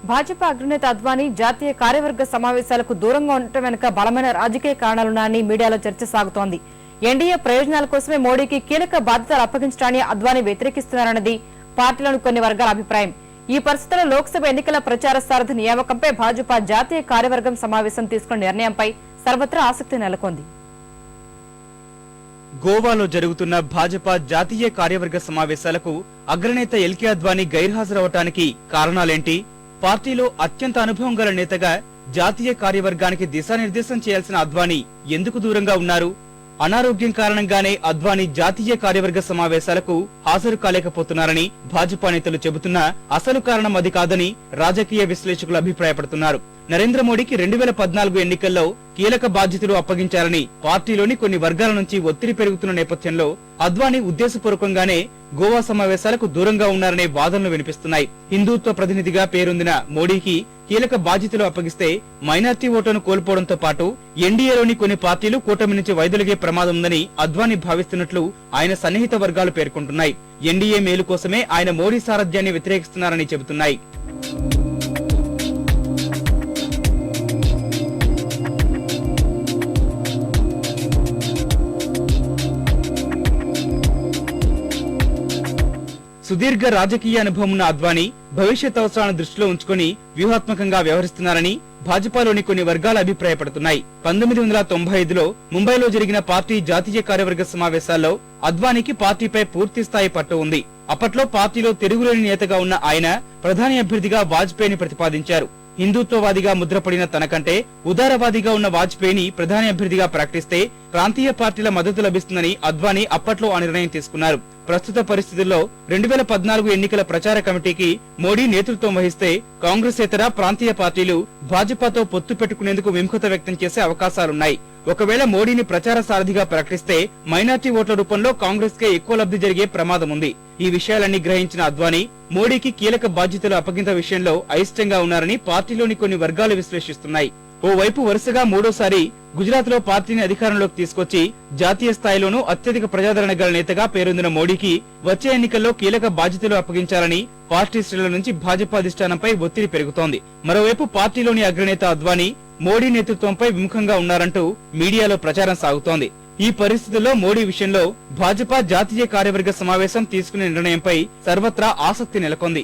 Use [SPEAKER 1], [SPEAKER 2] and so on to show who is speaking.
[SPEAKER 1] భాజపా అగ్రనేత అద్వానీ జాతీయ కార్యవర్గ సమావేశాలకు దూరంగా ఉండటం వెనుక బలమైన రాజకీయ కారణాలున్నాయని మీడియాలో చర్చ సాగుతోంది. ఎన్డీఏ ప్రయోజనాల కోసమే మోడీకి కీలక బాధ్యతలు అప్పగించడాన్ని అద్వానీ వ్యతిరేకిస్తున్నారన్నది పార్టీలోని కొన్ని వర్గాల అభిప్రాయం. ఈ పరిస్థితుల్లో లోక్సభ ఎన్నికల ప్రచార సారథి నియామకంపై భాజపా జాతీయ కార్యవర్గం సమావేశం తీసుకున్న నిర్ణయంపై సర్వత్రా ఆసక్తి నెలకొంది.
[SPEAKER 2] గోవాలో జరుగుతున్న భాజపా జాతీయ కార్యవర్గ సమావేశాలకు అగ్రనేత ఎల్కే అద్వానీ గైర్హాజరవటానికి కారణాలేంటి? పార్టీలో అత్యంత అనుభవం గల నేతగా జాతీయ కార్యవర్గానికి దిశానిర్దేశం చేయాల్సిన అద్వానీ ఎందుకు దూరంగా ఉన్నారు? అనారోగ్యం కారణంగానే అద్వానీ జాతీయ కార్యవర్గ సమావేశాలకు హాజరు కాలేకపోతున్నారని భాజపా నేతలు చెబుతున్నా అసలు కారణం అది కాదని రాజకీయ విశ్లేషకులు అభిప్రాయపడుతున్నారు. నరేంద్ర మోడీకి 2014 ఎన్నికల్లో కీలక బాధ్యతలు అప్పగించారని పార్టీలోని కొన్ని వర్గాల నుంచి ఒత్తిడి పెరుగుతున్న నేపథ్యంలో అద్వానీ ఉద్దేశపూర్వకంగానే గోవా సమావేశాలకు దూరంగా ఉన్నారనే వాదనలు వినిపిస్తున్నాయి. హిందూత్వ ప్రతినిధిగా పేరొందిన మోడీకి కీలక బాధ్యతలు అప్పగిస్తే మైనార్టీ ఓటును కోల్పోవడంతో పాటు ఎన్డీఏలోని కొన్ని పార్టీలు కూటమి నుంచి వైదొలిగే ప్రమాదం ఉందని అద్వానీ భావిస్తున్నట్లు ఆయన సన్నిహిత వర్గాలు పేర్కొంటున్నాయి. ఎన్డీఏ మేలు కోసమే ఆయన మోడీ సారథ్యాన్ని వ్యతిరేకిస్తున్నారని చెబుతున్నాయి. సుదీర్ఘ రాజకీయ అనుభవం ఉన్న అద్వానీ భవిష్యత్ అవసరాలను దృష్టిలో ఉంచుకుని వ్యూహాత్మకంగా వ్యవహరిస్తున్నారని భాజపాలోని కొన్ని వర్గాలు అభిప్రాయపడుతున్నాయి. 1995లో ముంబైలో జరిగిన పార్టీ జాతీయ కార్యవర్గ సమావేశాల్లో అద్వానీకి పార్టీపై పూర్తి స్థాయి పట్టు ఉంది. అప్పట్లో పార్టీలో తిరుగులేని నేతగా ఉన్న ఆయన ప్రధాని అభ్యర్థిగా వాజ్పేయిని ప్రతిపాదించారు. హిందుత్వవాదిగా ముద్రపడిన తనకంటే ఉదారవాదిగా ఉన్న వాజ్పేయిని ప్రధాని అభ్యర్థిగా ప్రకటిస్తే ప్రాంతీయ పార్టీల మద్దతు లభిస్తుందని అద్వానీ అప్పట్లో ఆ నిర్ణయం తీసుకున్నారు. ప్రస్తుత పరిస్థితుల్లో 2014 ఎన్నికల ప్రచార కమిటీకి మోడీ నేతృత్వం వహిస్తే కాంగ్రెసేతర ప్రాంతీయ పార్టీలు భాజపాతో పొత్తు పెట్టుకునేందుకు విముఖత వ్యక్తం చేసే అవకాశాలున్నాయి. ఒకవేళ మోడీని ప్రచార సారథిగా ప్రకటిస్తే మైనార్టీ ఓట్ల రూపంలో కాంగ్రెస్ కే ఎక్కువ లబ్ధి జరిగే ప్రమాదం ఉంది. ఈ విషయాలన్నీ గ్రహించిన అద్వానీ మోడీకి కీలక బాధ్యతలు అప్పగింత విషయంలో అయిష్టంగా ఉన్నారని పార్టీలోని కొన్ని వర్గాలు విశ్లేషిస్తున్నాయి. ఓవైపు వరుసగా మూడోసారి గుజరాత్ లో పార్టీని అధికారంలోకి తీసుకొచ్చి జాతీయ స్థాయిలోనూ అత్యధిక ప్రజాదరణ గల నేతగా పేరొందిన మోడీకి వచ్చే ఎన్నికల్లో కీలక బాధ్యతలు అప్పగించాలని పార్టీ శ్రేణుల నుంచి భాజపా అధిష్టానంపై ఒత్తిడి పెరుగుతోంది. మరోవైపు పార్టీలోని అగ్రనేత అద్వానీ మోడీ నేతృత్వంపై విముఖంగా ఉన్నారంటూ మీడియాలో ప్రచారం సాగుతోంది. ఈ పరిస్థితుల్లో మోడీ విషయంలో భాజపా జాతీయ కార్యవర్గ సమావేశం తీసుకునే నిర్ణయంపై సర్వత్రా ఆసక్తి నెలకొంది.